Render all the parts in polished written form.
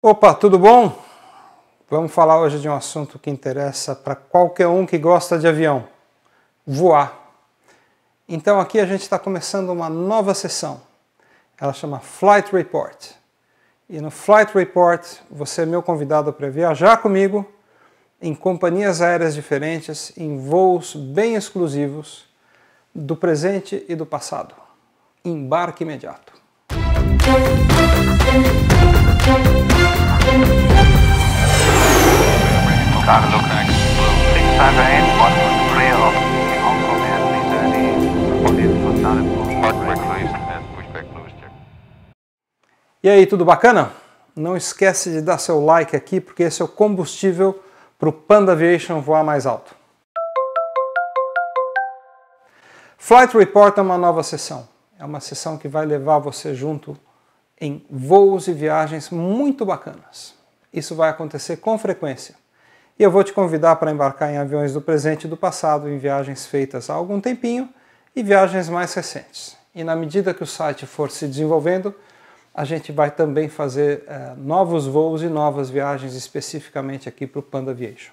Opa, tudo bom? Vamos falar hoje de um assunto que interessa para qualquer um que gosta de avião: voar. Então aqui a gente está começando uma nova sessão. Ela chama Flight Report. E no Flight Report você é meu convidado para viajar comigo em companhias aéreas diferentes, em voos bem exclusivos, do presente e do passado. Embarque imediato. E aí, tudo bacana? Não esquece de dar seu like aqui, porque esse é o combustível para o Panda Aviation voar mais alto. Flight Report é uma nova sessão. É uma sessão que vai levar você junto em voos e viagens muito bacanas. Isso vai acontecer com frequência. E eu vou te convidar para embarcar em aviões do presente e do passado, em viagens feitas há algum tempinho e viagens mais recentes. E na medida que o site for se desenvolvendo, a gente vai também fazer novos voos e novas viagens especificamente aqui para o Panda Aviation.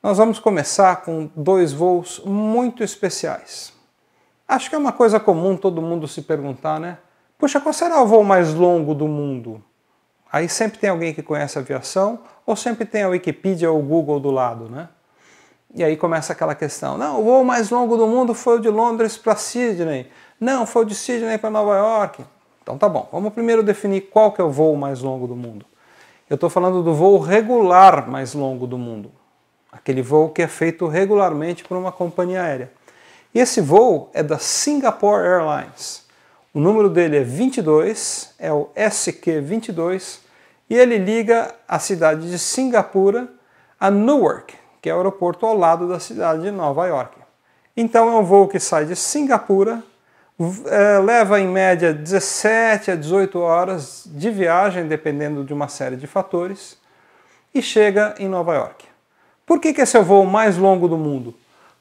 Nós vamos começar com dois voos muito especiais. Acho que é uma coisa comum todo mundo se perguntar, né? Puxa, qual será o voo mais longo do mundo? Aí sempre tem alguém que conhece aviação, ou sempre tem a Wikipedia ou o Google do lado, né? E aí começa aquela questão: não, o voo mais longo do mundo foi o de Londres para Sydney. Não, foi o de Sydney para Nova York. Então tá bom, vamos primeiro definir qual que é o voo mais longo do mundo. Eu estou falando do voo regular mais longo do mundo. Aquele voo que é feito regularmente por uma companhia aérea. E esse voo é da Singapore Airlines. O número dele é 22, é o SQ-22, e ele liga a cidade de Singapura a Newark, que é o aeroporto ao lado da cidade de Nova York. Então é um voo que sai de Singapura, leva em média 17 a 18 horas de viagem, dependendo de uma série de fatores, e chega em Nova York. Por que esse é o voo mais longo do mundo?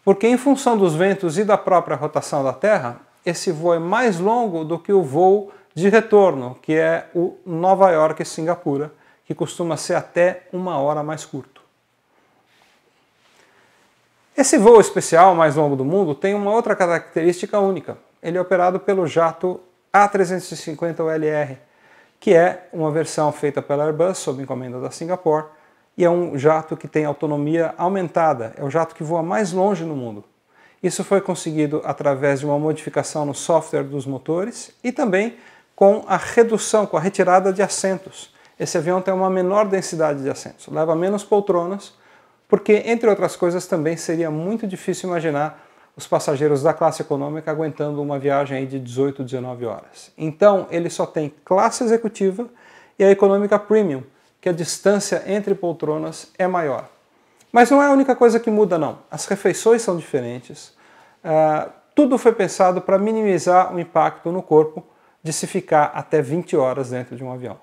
Porque em função dos ventos e da própria rotação da Terra, esse voo é mais longo do que o voo de retorno, que é o Nova York-Singapura, que costuma ser até uma hora mais curto. Esse voo especial mais longo do mundo tem uma outra característica única. Ele é operado pelo jato A350LR, que é uma versão feita pela Airbus sob encomenda da Singapore, e é um jato que tem autonomia aumentada, é o jato que voa mais longe no mundo. Isso foi conseguido através de uma modificação no software dos motores e também com a redução, com a retirada de assentos. Esse avião tem uma menor densidade de assentos, leva menos poltronas, porque, entre outras coisas, também seria muito difícil imaginar os passageiros da classe econômica aguentando uma viagem aí de 18, 19 horas. Então, ele só tem classe executiva e a econômica premium, que a distância entre poltronas é maior. Mas não é a única coisa que muda, não. As refeições são diferentes. Tudo foi pensado para minimizar o impacto no corpo de se ficar até 20 horas dentro de um avião.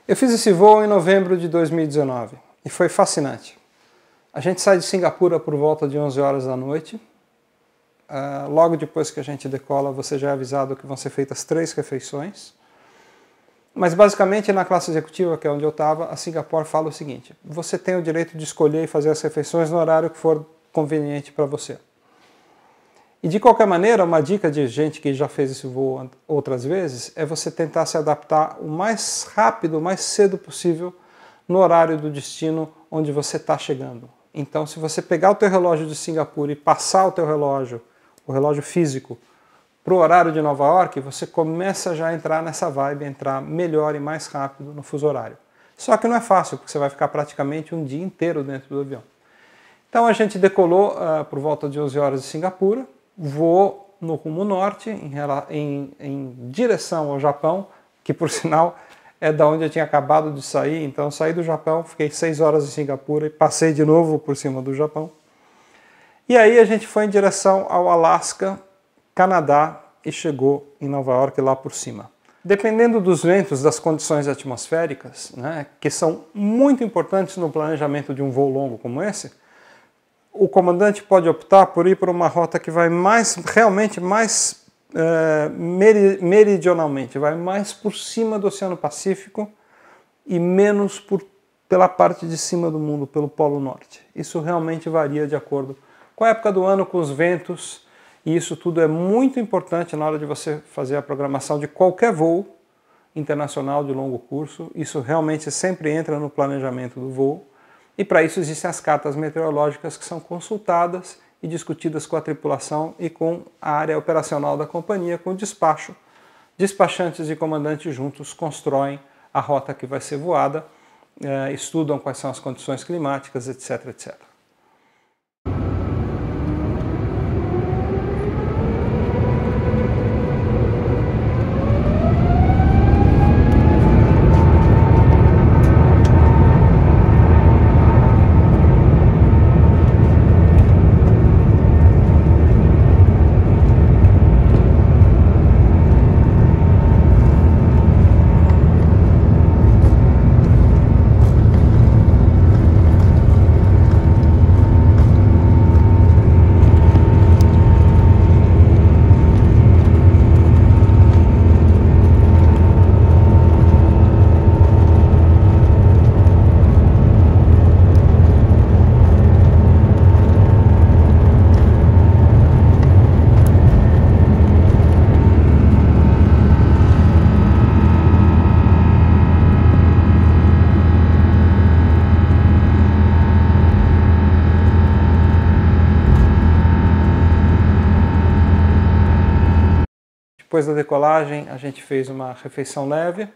Eu fiz esse voo em novembro de 2019 e foi fascinante. A gente sai de Singapura por volta de 11 horas da noite. Logo depois que a gente decola, você já é avisado que vão ser feitas 3 refeições. Mas basicamente na classe executiva, que é onde eu estava, a Singapore fala o seguinte: você tem o direito de escolher e fazer as refeições no horário que for conveniente para você. E de qualquer maneira, uma dica de gente que já fez esse voo outras vezes é você tentar se adaptar o mais rápido, o mais cedo possível no horário do destino onde você está chegando. Então, se você pegar o teu relógio de Singapura e passar o teu relógio, o relógio físico, para o horário de Nova York, você começa já a entrar nessa vibe, entrar melhor e mais rápido no fuso horário. Só que não é fácil, porque você vai ficar praticamente um dia inteiro dentro do avião. Então a gente decolou por volta de 11 horas de Singapura, voou no rumo norte, em direção ao Japão, que por sinal é da onde eu tinha acabado de sair. Então eu saí do Japão, fiquei 6 horas em Singapura e passei de novo por cima do Japão. E aí a gente foi em direção ao Alasca, Canadá, e chegou em Nova York lá por cima. Dependendo dos ventos, das condições atmosféricas, né, que são muito importantes no planejamento de um voo longo como esse, o comandante pode optar por ir por uma rota que vai realmente mais meridionalmente, vai mais por cima do Oceano Pacífico e menos pela parte de cima do mundo, pelo Polo Norte. Isso realmente varia de acordo com a época do ano, com os ventos, e isso tudo é muito importante na hora de você fazer a programação de qualquer voo internacional de longo curso. Isso realmente sempre entra no planejamento do voo, e para isso existem as cartas meteorológicas que são consultadas e discutidas com a tripulação e com a área operacional da companhia, com o despacho. Despachantes e comandantes juntos constroem a rota que vai ser voada, estudam quais são as condições climáticas, etc, etc. Depois da decolagem, a gente fez uma refeição leve.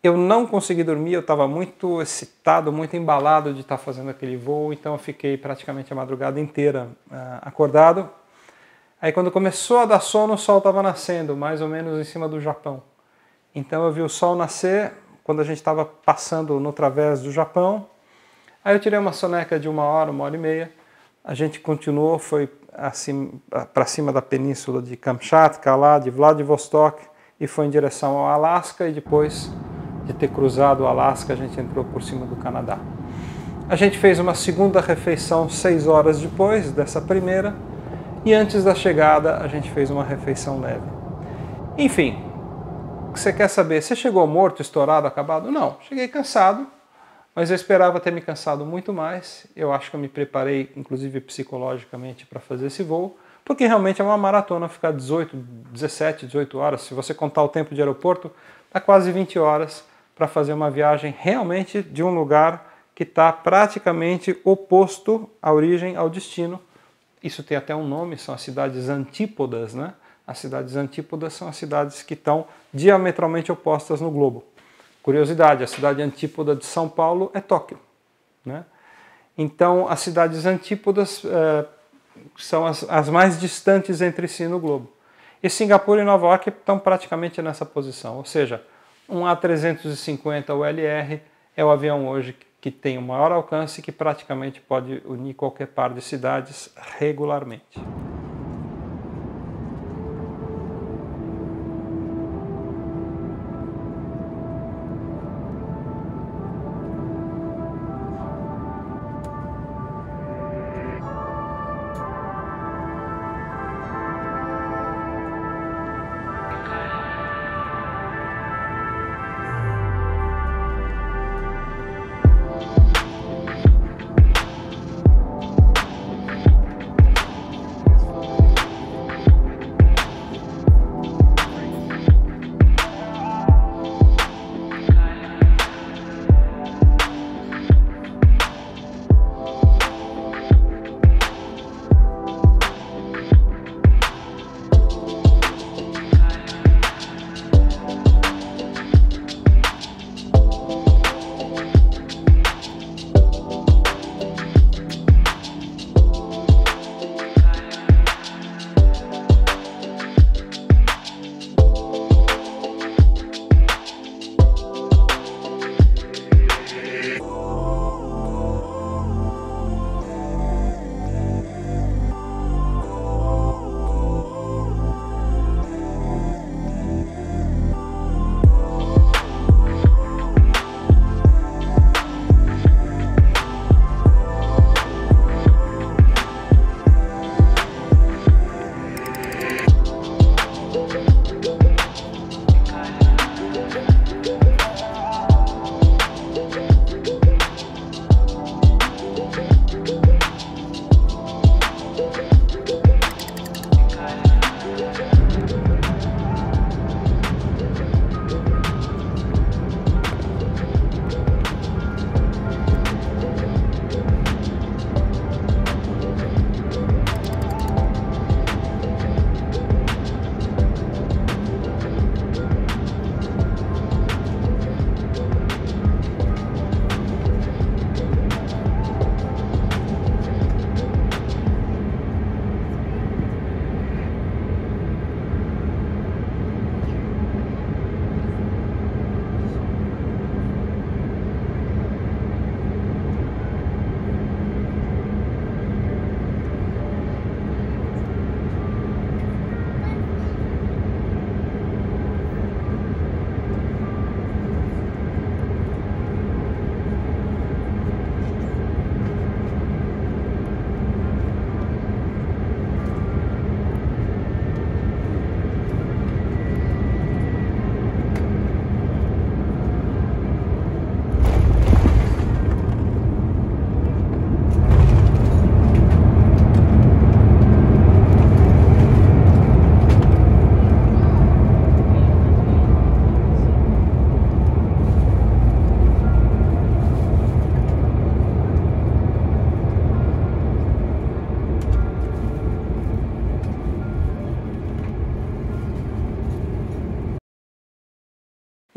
Eu não consegui dormir, eu estava muito excitado, muito embalado de estar fazendo aquele voo, então eu fiquei praticamente a madrugada inteira acordado. Aí quando começou a dar sono, o sol estava nascendo, mais ou menos em cima do Japão. Então eu vi o sol nascer quando a gente estava passando no través do Japão. Aí eu tirei uma soneca de 1 hora e meia. A gente continuou, foi para cima da península de Kamchatka, lá de Vladivostok, e foi em direção ao Alasca, e depois de ter cruzado o Alasca, a gente entrou por cima do Canadá. A gente fez uma segunda refeição 6 horas depois dessa primeira, e antes da chegada a gente fez uma refeição leve. Enfim, o que você quer saber? Você chegou morto, estourado, acabado? Não, cheguei cansado, mas eu esperava ter me cansado muito mais. Eu acho que eu me preparei, inclusive psicologicamente, para fazer esse voo, porque realmente é uma maratona ficar 17, 18 horas. Se você contar o tempo de aeroporto, dá quase 20 horas para fazer uma viagem realmente de um lugar que está praticamente oposto à origem, ao destino. Isso tem até um nome, são as cidades antípodas, né? As cidades antípodas são as cidades que estão diametralmente opostas no globo. Curiosidade, a cidade antípoda de São Paulo é Tóquio, né? Então, as cidades antípodas são as mais distantes entre si no globo. E Singapura e Nova York estão praticamente nessa posição, ou seja, um A350 ULR é o avião hoje que tem o maior alcance e que praticamente pode unir qualquer par de cidades regularmente.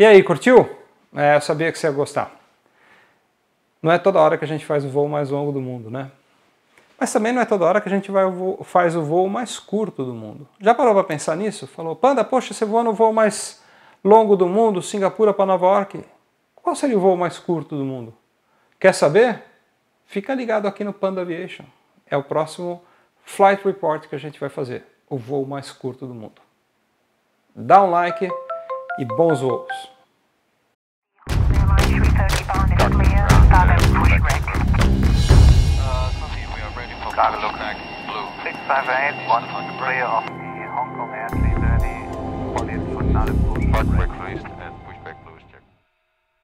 E aí, curtiu? Eu sabia que você ia gostar. Não é toda hora que a gente faz o voo mais longo do mundo, né? Mas também não é toda hora que a gente faz o voo mais curto do mundo. Já parou para pensar nisso? Falou, Panda, poxa, você voa no voo mais longo do mundo, Singapura para Nova York. Qual seria o voo mais curto do mundo? Quer saber? Fica ligado aqui no Panda Aviation. É o próximo Flight Report que a gente vai fazer. O voo mais curto do mundo. Dá um like e bons voos. Cargo Blue 658, clear of the Hong Kong Airplane journey, for the Funan Blue.